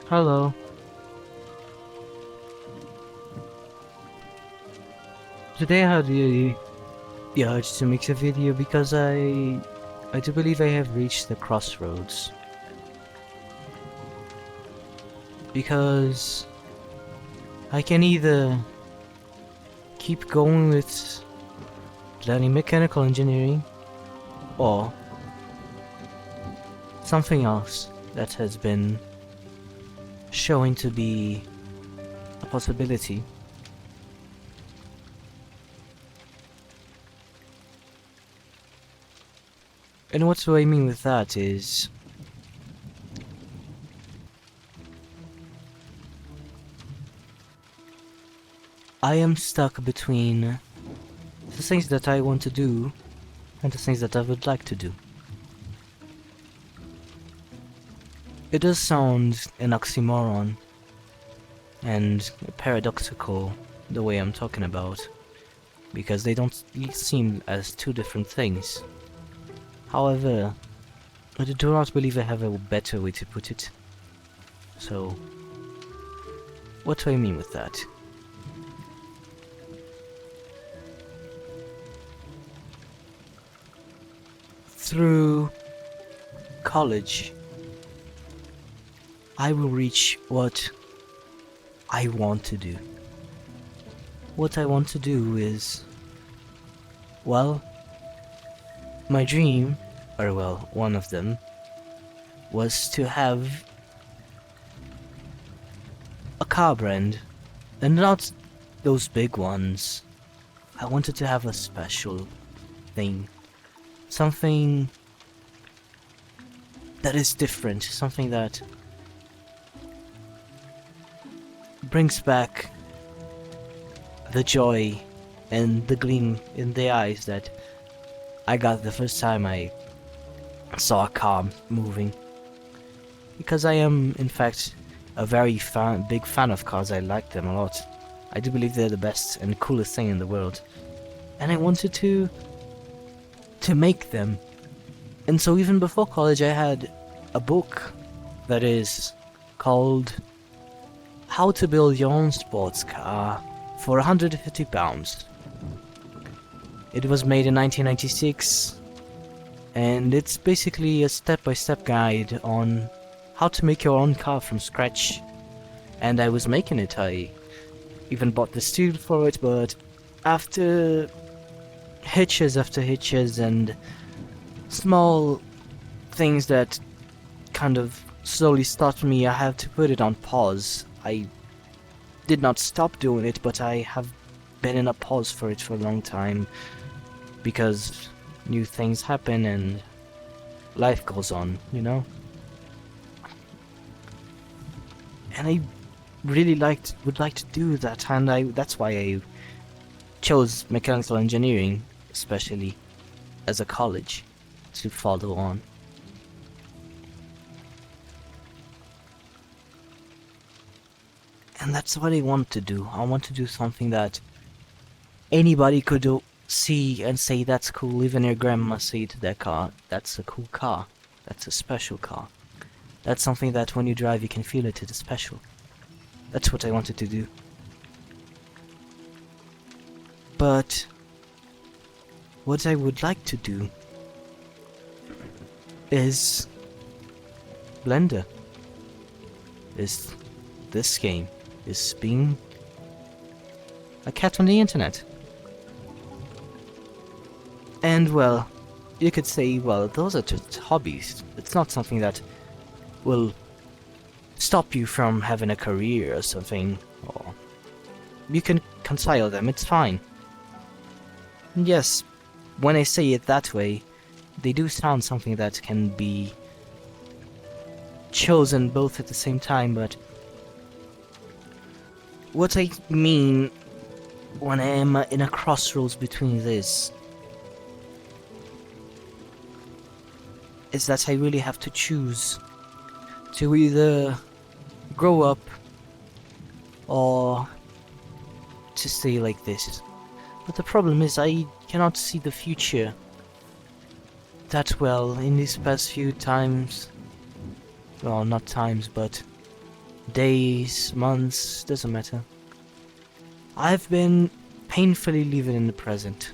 Hello. Today I had the urge to make a video because I do believe I have reached the crossroads. Because I can either keep going with learning mechanical engineering or something else that has been showing to be a possibility. And what do I mean with that is I am stuck between the things that I want to do and the things that I would like to do. It does sound an oxymoron and paradoxical the way I'm talking about, because they don't seem as two different things. However, I do not believe I have a better way to put it. So, what do I mean with that? Through college, I will reach what I want to do. What I want to do is, well, my dream, or well, one of them, was to have a car brand, and not those big ones. I wanted to have a special thing. Something that is different, something that brings back the joy and the gleam in the eyes that I got the first time I saw a car moving. Because I am, in fact, a very big fan of cars. I like them a lot. I do believe they're the best and coolest thing in the world. And I wanted to make them. And so even before college I had a book that is called How to Build Your Own Sports Car for £150. It was made in 1996, and it's basically a step-by-step guide on how to make your own car from scratch. And I was making it. I even bought the steel for it, but after hitches after hitches and small things that kind of slowly stopped me, I had to put it on pause. I did not stop doing it, but I have been in a pause for it for a long time because new things happen and life goes on, you know? And I really would like to do that, and that's why I chose mechanical engineering, especially as a college, to follow on. And that's what I want to do. I want to do something that anybody could see and say, that's cool. Even your grandma say to their car, that's a cool car. That's a special car. That's something that when you drive you can feel it is special. That's what I wanted to do. But what I would like to do is Blender. Is this game. Is being a cat on the internet. And well, you could say, well, those are just hobbies. It's not something that will stop you from having a career or something, or you can concile them, it's fine. Yes, when I say it that way, they do sound something that can be chosen both at the same time, but what I mean when I am in a crossroads between this is that I really have to choose to either grow up or to stay like this. But the problem is I cannot see the future that well in these past few times. Well, not times, but days, months, doesn't matter. I've been painfully living in the present.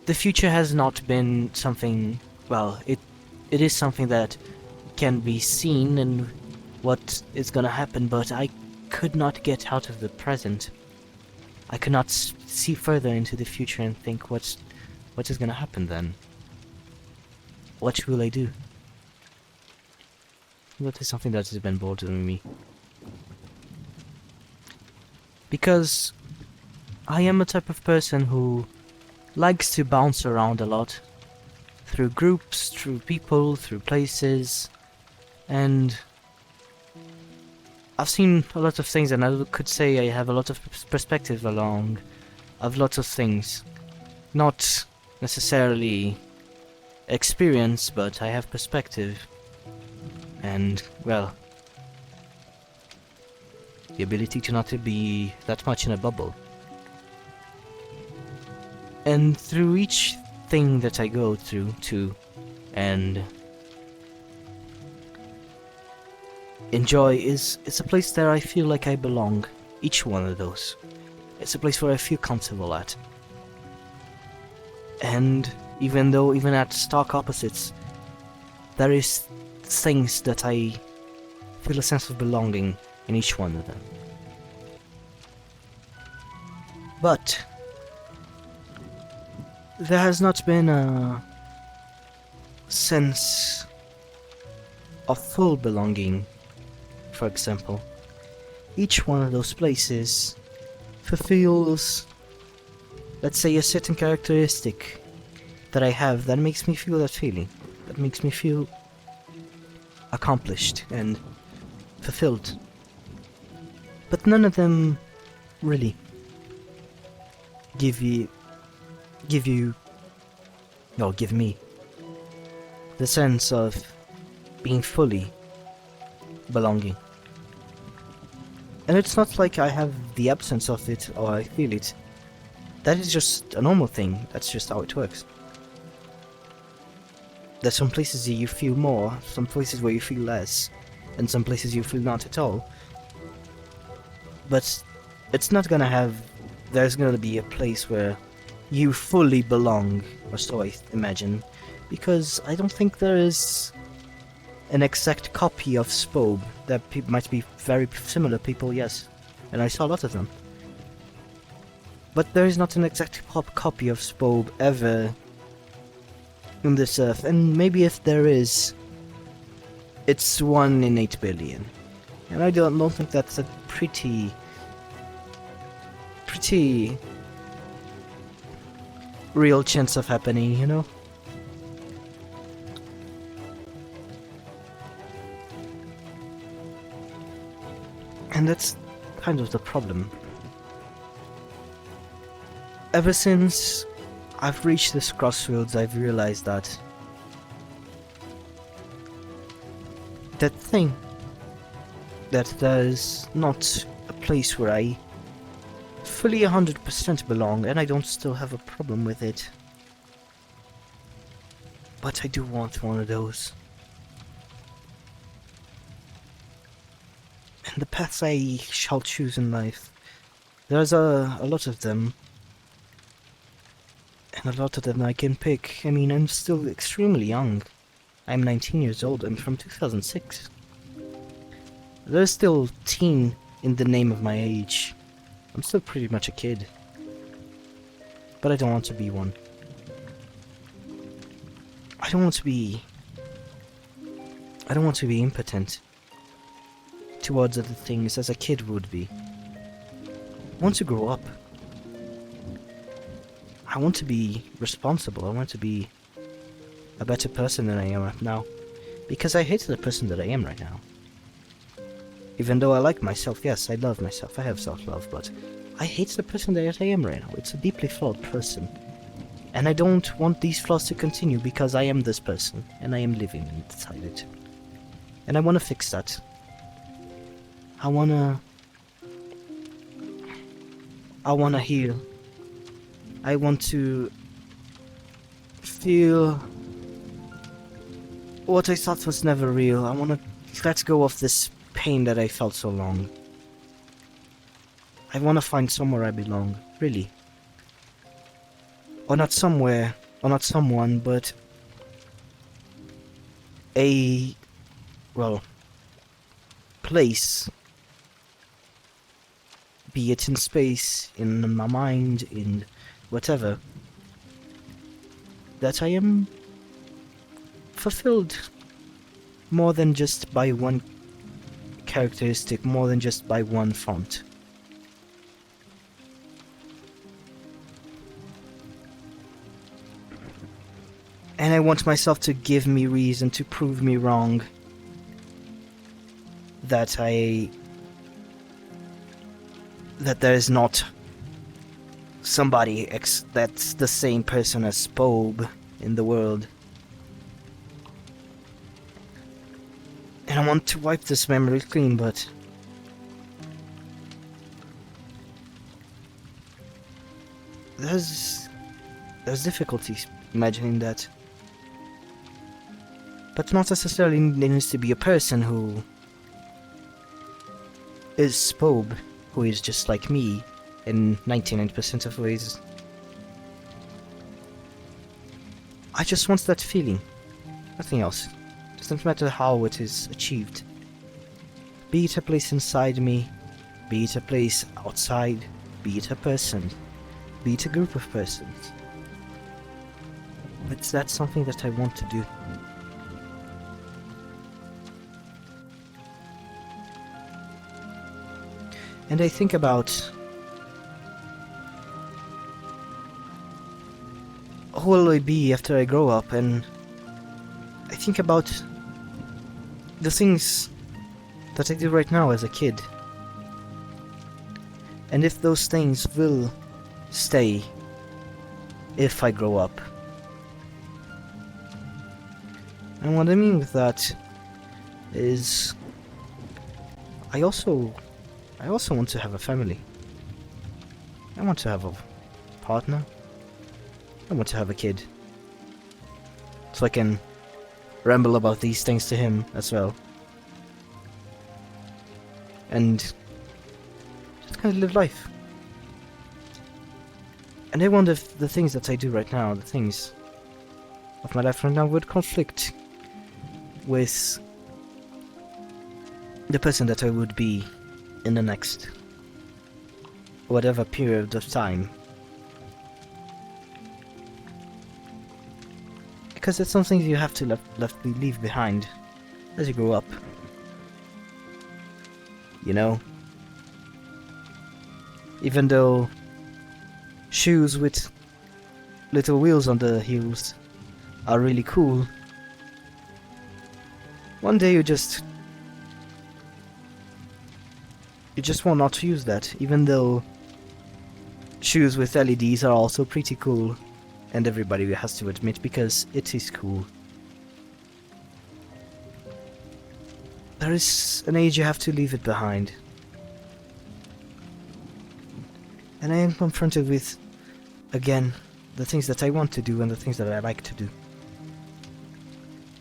The future has not been something, well, it is something that can be seen and what is gonna happen, but I could not get out of the present. I could not see further into the future and think what is gonna happen then. What will I do? That is something that has been bothering me. Because I am a type of person who likes to bounce around a lot. Through groups, through people, through places. And I've seen a lot of things, and I could say I have a lot of perspective of lots of things. Not necessarily experience, but I have perspective. And, well, the ability to not to be that much in a bubble. And through each thing that I go through too, and enjoy it's a place that I feel like I belong. Each one of those. It's a place where I feel comfortable at. And even at stark opposites, there is things that I feel a sense of belonging in each one of them. But there has not been a sense of full belonging, for example. Each one of those places fulfills, let's say, a certain characteristic that I have that makes me feel that feeling, that makes me feel accomplished and fulfilled. But none of them really give me the sense of being fully belonging. And it's not like I have the absence of it or I feel it. That is just a normal thing. That's just how it works. There's some places you feel more, some places where you feel less, and some places you feel not at all. But it's not gonna have... There's gonna be a place where you fully belong, or so I imagine, because I don't think there is an exact copy of Spobe. There might be very similar people, yes, and I saw a lot of them. But there is not an exact copy of Spobe ever on this earth, and maybe if there is, it's 1 in 8 billion. And I don't think that's a pretty real chance of happening, you know? And that's kind of the problem. Ever since I've reached this crossroads, I've realized that thing, that there's not a place where I fully 100% belong, and I don't still have a problem with it. But I do want one of those. And the paths I shall choose in life, there's a lot of them. And a lot of them I can pick. I mean, I'm still extremely young. I'm 19 years old. I'm from 2006. There's still teen in the name of my age. I'm still pretty much a kid. But I don't want to be one. I don't want to be impotent towards other things as a kid would be. I want to grow up. I want to be responsible. I want to be a better person than I am right now. Because I hate the person that I am right now. Even though I like myself, yes, I love myself, I have self-love, but I hate the person that I am right now. It's a deeply flawed person. And I don't want these flaws to continue because I am this person, and I am living inside it. And I want to fix that. I wanna heal. I want to feel what I thought was never real. I want to let go of this pain that I felt so long. I want to find somewhere I belong, really. Or not somewhere, or not someone, but a, well, place. Be it in space, in my mind, in whatever. That I am fulfilled more than just by one characteristic, more than just by one font. And I want myself to give me reason to prove me wrong. That there is not somebody that's the same person as Spobe in the world. And I want to wipe this memory clean, but there's difficulties imagining that. But not necessarily needs to be a person who is Spobe, who is just like me in 99% of ways. I just want that feeling, nothing else. Doesn't matter how it is achieved. Be it a place inside me, be it a place outside, be it a person, be it a group of persons. But that's something that I want to do. And I think about who will I be after I grow up, and I think about the things that I do right now as a kid. And if those things will stay if I grow up. And what I mean with that is I also want to have a family. I want to have a partner. I want to have a kid. So I can ramble about these things to him as well. And just kind of live life. And I wonder if the things that I do right now, the things of my life right now, would conflict with the person that I would be in the next whatever period of time. Because it's something you have to leave behind as you grow up. You know? Even though shoes with little wheels on the heels are really cool, one day you just want not to use that, even though shoes with LEDs are also pretty cool, and everybody has to admit, because it is cool. There is an age you have to leave it behind. And I am confronted with, again, the things that I want to do and the things that I like to do.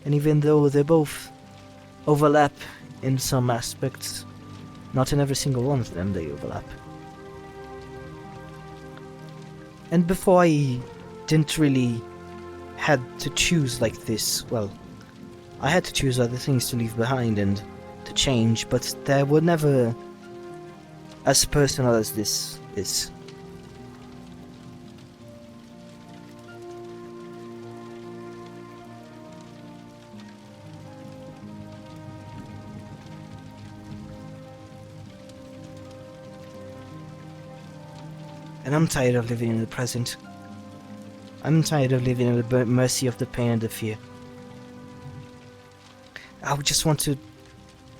And even though they both overlap in some aspects, not in every single one of them they overlap. And before I didn't really had to choose like this, well, I had to choose other things to leave behind and to change, but they were never as personal as this is. And I'm tired of living in the present. I'm tired of living in the mercy of the pain and the fear. I would just want to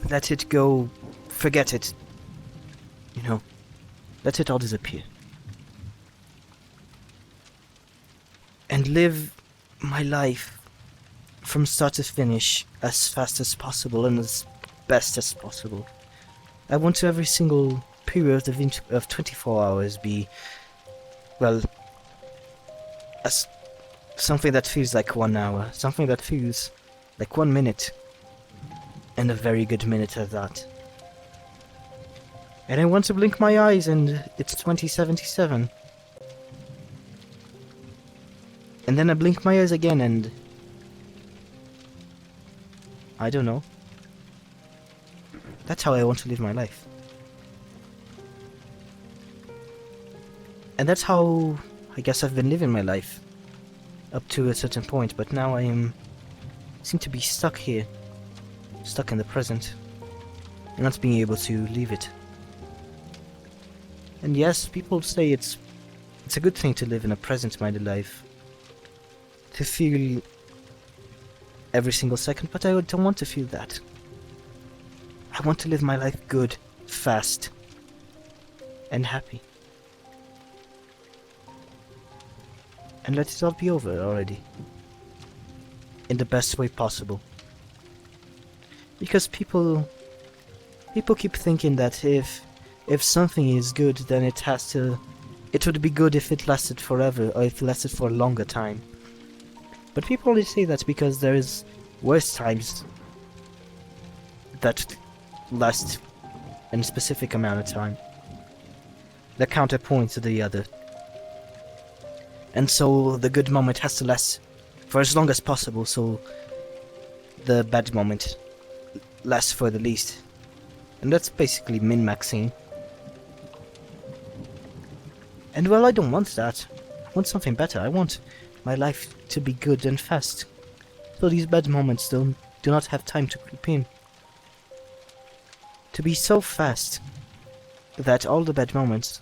let it go, forget it. You know, let it all disappear. And live my life from start to finish as fast as possible and as best as possible. I want to every single period of 24 hours be, well, as something that feels like 1 hour, something that feels like 1 minute, and a very good minute at that. And I want to blink my eyes and it's 2077. And then I blink my eyes again and... I don't know. That's how I want to live my life. And that's how I guess I've been living my life. Up to a certain point, but now seem to be stuck here. Stuck in the present. And not being able to leave it. And yes, people say it's a good thing to live in a present-minded life. To feel every single second, but I don't want to feel that. I want to live my life good, fast, and happy. And let it all be over already. In the best way possible. Because people keep thinking that if something is good, then it would be good if it lasted forever, or if it lasted for a longer time. But people only say that because there is worse times that last in a specific amount of time. The counterpoint to the other. And so the good moment has to last for as long as possible, so the bad moment lasts for the least. And that's basically min-maxing. And well, I don't want that. I want something better. I want my life to be good and fast. So these bad moments do not have time to creep in. To be so fast that all the bad moments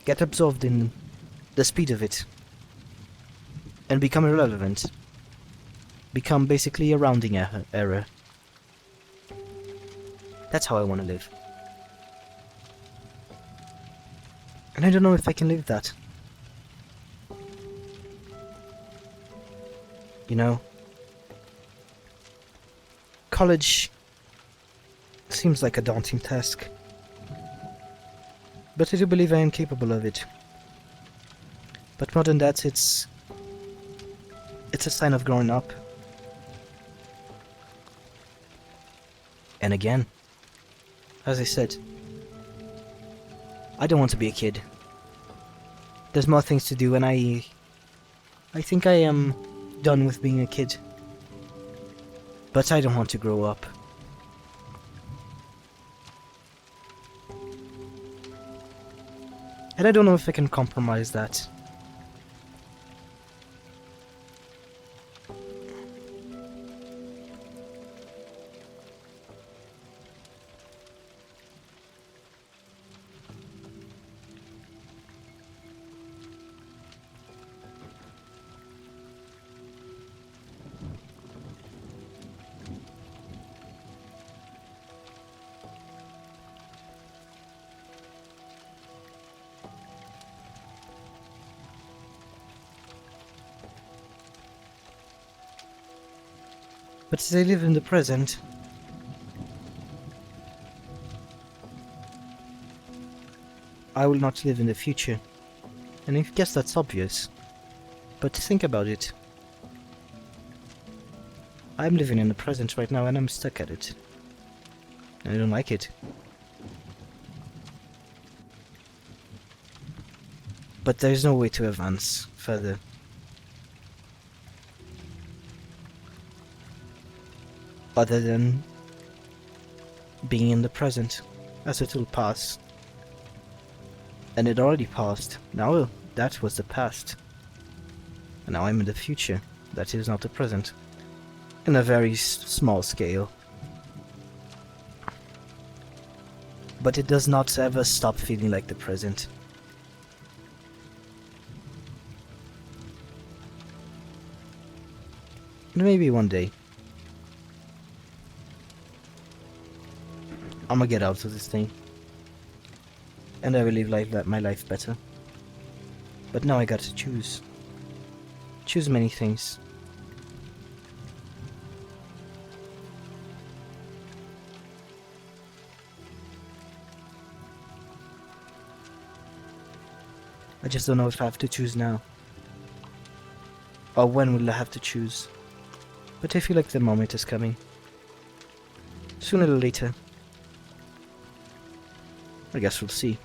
get absorbed in the speed of it and become irrelevant. Become basically a rounding error. That's how I want to live. And I don't know if I can live that. You know, college seems like a daunting task, but I do believe I am capable of it. But more than that, it's a sign of growing up. And again, as I said, I don't want to be a kid. There's more things to do, and I think I am done with being a kid. But I don't want to grow up. And I don't know if I can compromise that. But as I live in the present, I will not live in the future. And I guess that's obvious. But think about it. I'm living in the present right now and I'm stuck at it. I don't like it. But there's no way to advance further. Other than being in the present, as it will pass. And it already passed. Now that was the past. And now I'm in the future. That is not the present. In a very small scale. But it does not ever stop feeling like the present. And maybe one day I'm gonna get out of this thing. And I will live my life better. But now I gotta choose. Choose many things. I just don't know if I have to choose now. Or when will I have to choose. But I feel like the moment is coming. Sooner or later. I guess we'll see.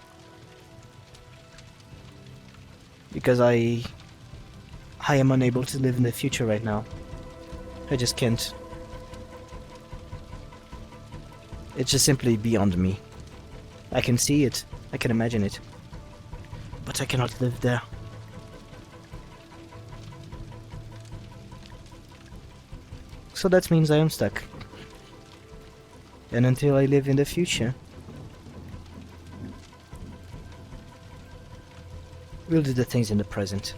Because I am unable to live in the future right now. I just can't. It's just simply beyond me. I can see it. I can imagine it. But I cannot live there. So that means I am stuck. And until I live in the future, we'll do the things in the present.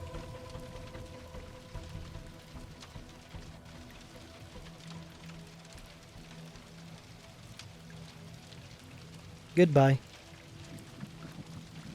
Goodbye.